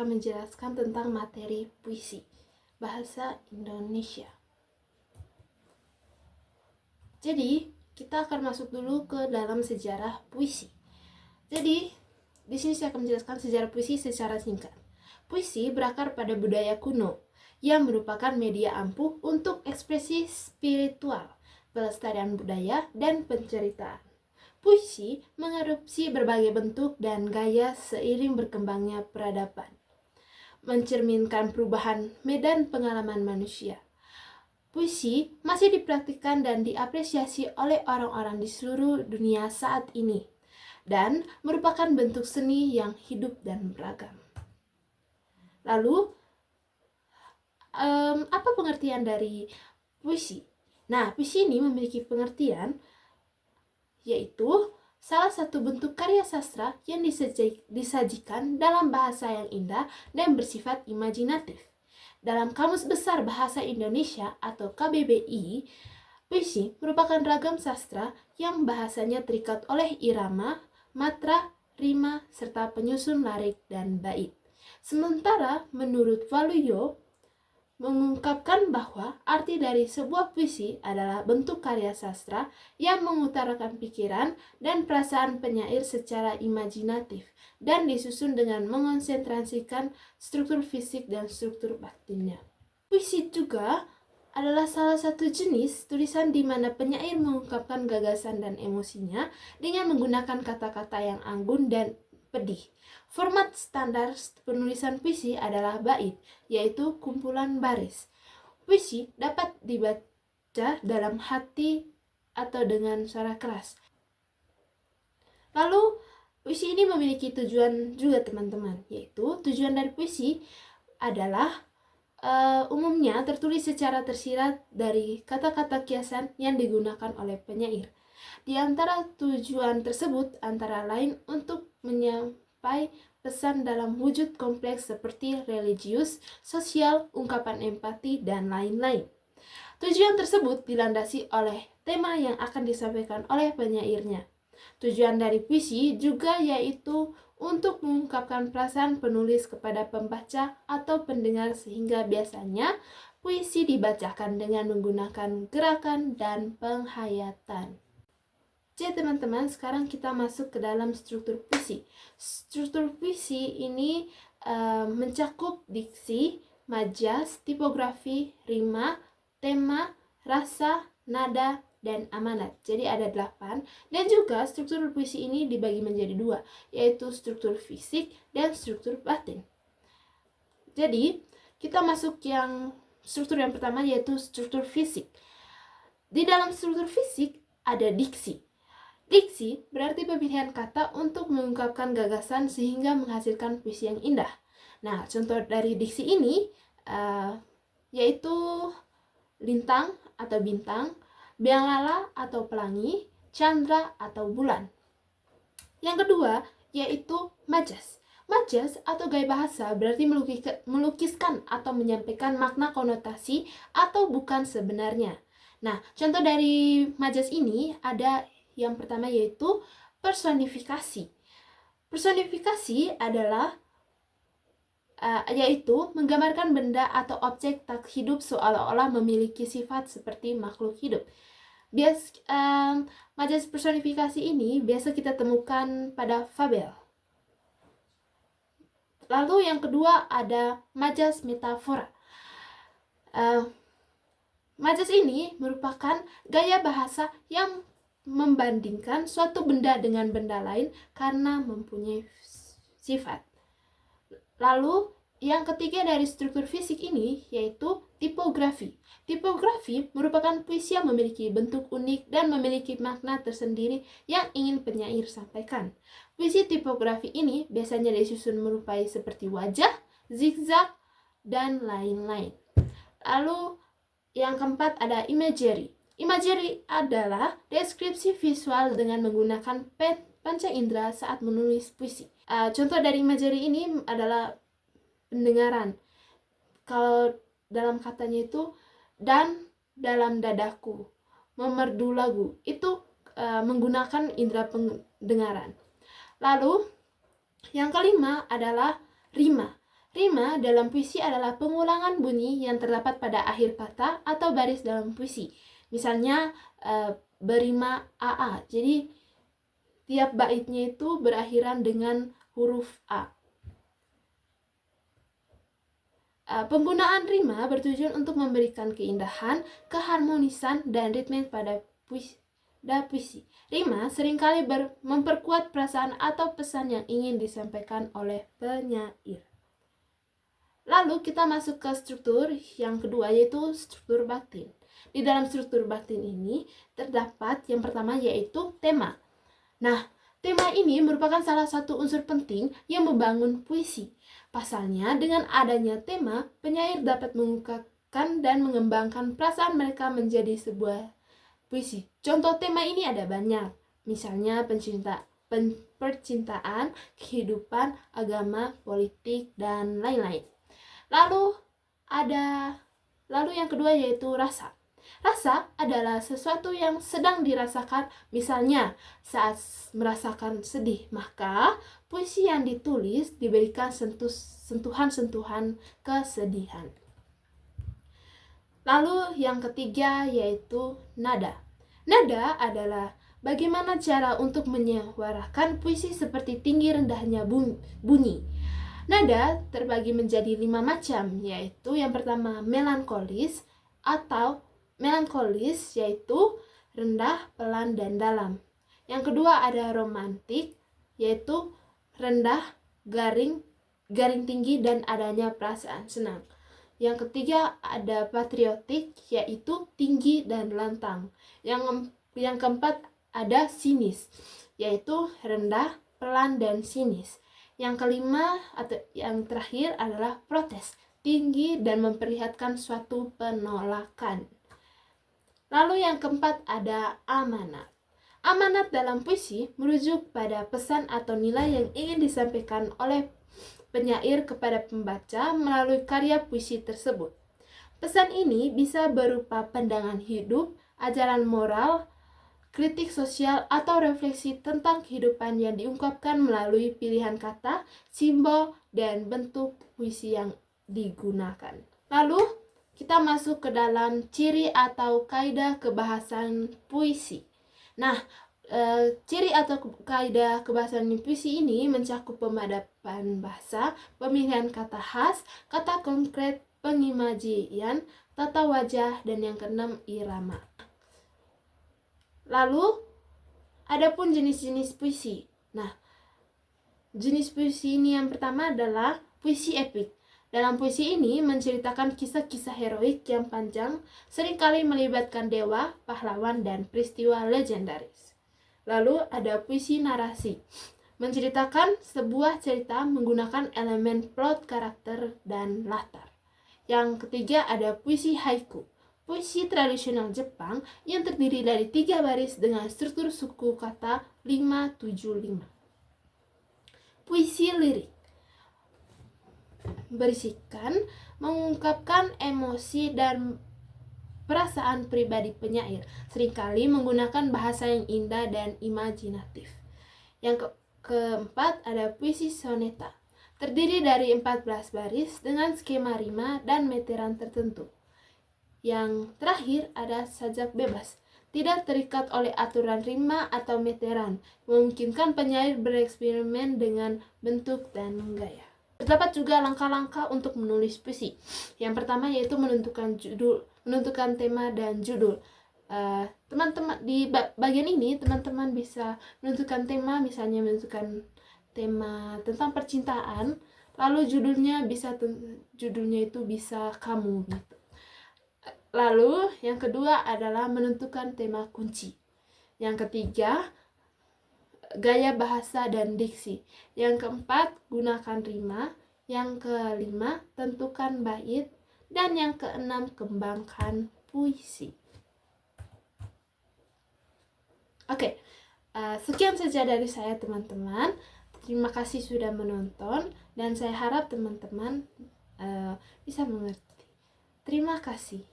akan menjelaskan tentang materi puisi bahasa Indonesia. Jadi, kita akan masuk dulu ke dalam sejarah puisi. Jadi, di sini saya akan menjelaskan sejarah puisi secara singkat. Puisi berakar pada budaya kuno yang merupakan media ampuh untuk ekspresi spiritual, pelestarian budaya, dan penceritaan. Puisi mengadopsi berbagai bentuk dan gaya seiring berkembangnya peradaban, mencerminkan perubahan medan pengalaman manusia. Puisi masih dipraktikkan dan diapresiasi oleh orang-orang di seluruh dunia saat ini, dan merupakan bentuk seni yang hidup dan beragam. Lalu, apa pengertian dari puisi? Nah, puisi ini memiliki pengertian yaitu salah satu bentuk karya sastra yang disajikan dalam bahasa yang indah dan bersifat imajinatif. Dalam Kamus Besar Bahasa Indonesia atau KBBI, puisi merupakan ragam sastra yang bahasanya terikat oleh irama, matra, rima, serta penyusun larik dan bait. Sementara menurut Waluyo, mengungkapkan bahwa arti dari sebuah puisi adalah bentuk karya sastra yang mengutarakan pikiran dan perasaan penyair secara imajinatif dan disusun dengan mengonsentrasikan struktur fisik dan struktur batinnya. Puisi juga adalah salah satu jenis tulisan di mana penyair mengungkapkan gagasan dan emosinya dengan menggunakan kata-kata yang anggun dan pedih. Format standar penulisan puisi adalah bait, yaitu kumpulan baris. Puisi dapat dibaca dalam hati atau dengan suara keras. Lalu, puisi ini memiliki tujuan juga teman-teman, yaitu tujuan dari puisi adalah umumnya tertulis secara tersirat dari kata-kata kiasan yang digunakan oleh penyair. Di antara tujuan tersebut antara lain untuk menyampai pesan dalam wujud kompleks seperti religius, sosial, ungkapan empati, dan lain-lain. Tujuan tersebut dilandasi oleh tema yang akan disampaikan oleh penyairnya. Tujuan dari puisi juga yaitu untuk mengungkapkan perasaan penulis kepada pembaca atau pendengar sehingga biasanya puisi dibacakan dengan menggunakan gerakan dan penghayatan. Jadi teman-teman, sekarang kita masuk ke dalam struktur puisi. Struktur puisi ini mencakup diksi, majas, tipografi, rima, tema, rasa, nada, dan amanat. Jadi ada 8. Dan juga struktur puisi ini dibagi menjadi 2, yaitu struktur fisik dan struktur batin. Jadi kita masuk struktur yang pertama, yaitu struktur fisik. Di dalam struktur fisik ada diksi. Diksi berarti pemilihan kata untuk mengungkapkan gagasan sehingga menghasilkan puisi yang indah. Nah, contoh dari diksi ini yaitu lintang atau bintang, biang lala atau pelangi, chandra atau bulan. Yang kedua yaitu majas. Majas atau gaya bahasa berarti melukiskan atau menyampaikan makna konotasi atau bukan sebenarnya. Nah, contoh dari majas ini ada yang pertama yaitu personifikasi. Personifikasi adalah yaitu menggambarkan benda atau objek tak hidup seolah-olah memiliki sifat seperti makhluk hidup. Majas personifikasi ini biasa kita temukan pada fabel. Lalu yang kedua ada majas metafora. Majas ini merupakan gaya bahasa yang membandingkan suatu benda dengan benda lain karena mempunyai sifat. Lalu yang ketiga dari struktur fisik ini yaitu tipografi. Tipografi merupakan puisi yang memiliki bentuk unik dan memiliki makna tersendiri yang ingin penyair sampaikan. Puisi tipografi ini biasanya disusun menyerupai seperti wajah, zigzag, dan lain-lain. Lalu yang keempat ada imagery. Imagery adalah deskripsi visual dengan menggunakan panca indera saat menulis puisi. Contoh dari imagery ini adalah pendengaran. Kalau dalam katanya itu, dan dalam dadaku, memerdu lagu, itu menggunakan indera pendengaran. Lalu, yang kelima adalah rima. Rima dalam puisi adalah pengulangan bunyi yang terdapat pada akhir kata atau baris dalam puisi. Misalnya berima AA. Jadi tiap baitnya itu berakhiran dengan huruf A. Penggunaan rima bertujuan untuk memberikan keindahan, keharmonisan, dan ritme pada puisi. Rima seringkali memperkuat perasaan atau pesan yang ingin disampaikan oleh penyair. Lalu kita masuk ke struktur yang kedua, yaitu struktur batin. Di dalam struktur batin ini terdapat yang pertama yaitu tema. Nah, tema ini merupakan salah satu unsur penting yang membangun puisi. Pasalnya, dengan adanya tema, penyair dapat mengungkapkan dan mengembangkan perasaan mereka menjadi sebuah puisi. Contoh tema ini ada banyak, misalnya percintaan, kehidupan, agama, politik, dan lain-lain. Lalu yang kedua yaitu rasa. Rasa adalah sesuatu yang sedang dirasakan, misalnya saat merasakan sedih, maka puisi yang ditulis diberikan sentuhan-sentuhan kesedihan. Lalu yang ketiga yaitu nada. Nada adalah bagaimana cara untuk menyuarakan puisi seperti tinggi rendahnya bunyi. Nada terbagi menjadi 5 macam, yaitu yang pertama melankolis yaitu rendah, pelan, dan dalam. Yang kedua ada romantik, yaitu rendah, garing tinggi, dan adanya perasaan senang. Yang ketiga ada patriotik, yaitu tinggi dan lantang. Yang keempat ada sinis, yaitu rendah, pelan, dan sinis. Yang kelima atau yang terakhir adalah protes, tinggi dan memperlihatkan suatu penolakan. Lalu yang keempat ada amanat. Amanat dalam puisi merujuk pada pesan atau nilai yang ingin disampaikan oleh penyair kepada pembaca melalui karya puisi tersebut. Pesan ini bisa berupa pandangan hidup, ajaran moral, kritik sosial, atau refleksi tentang kehidupan yang diungkapkan melalui pilihan kata, simbol, dan bentuk puisi yang digunakan. Lalu kita masuk ke dalam ciri atau kaidah kebahasaan puisi. Nah, ciri atau kaidah kebahasaan puisi ini mencakup pemadapan bahasa, pemilihan kata khas, kata konkret, pengimajian, tata wajah, dan yang keenam irama. Lalu, adapun jenis-jenis puisi. Nah, jenis puisi ini yang pertama adalah puisi epik. Dalam puisi ini menceritakan kisah-kisah heroik yang panjang, seringkali melibatkan dewa, pahlawan, dan peristiwa legendaris. Lalu ada puisi narasi, menceritakan sebuah cerita menggunakan elemen plot, karakter, dan latar. Yang ketiga ada puisi haiku, puisi tradisional Jepang yang terdiri dari 3 baris dengan struktur suku kata 5-7-5. Puisi lirik berisikan mengungkapkan emosi dan perasaan pribadi penyair, seringkali menggunakan bahasa yang indah dan imajinatif. Yang keempat ada puisi soneta, terdiri dari 14 baris dengan skema rima dan meteran tertentu. Yang terakhir ada sajak bebas, tidak terikat oleh aturan rima atau meteran, memungkinkan penyair bereksperimen dengan bentuk dan gaya. Terdapat juga langkah-langkah untuk menulis puisi. Yang pertama yaitu menentukan tema dan judul. Teman-teman di bagian ini teman-teman bisa menentukan tema, misalnya menentukan tema tentang percintaan, lalu judulnya itu bisa kamu gitu. Lalu yang kedua adalah menentukan tema kunci. Yang ketiga gaya bahasa dan diksi. Yang keempat gunakan rima. Yang kelima tentukan bait. Dan yang keenam kembangkan puisi. Oke, sekian saja dari saya teman-teman. Terima kasih sudah menonton dan saya harap teman-teman bisa mengerti. Terima kasih.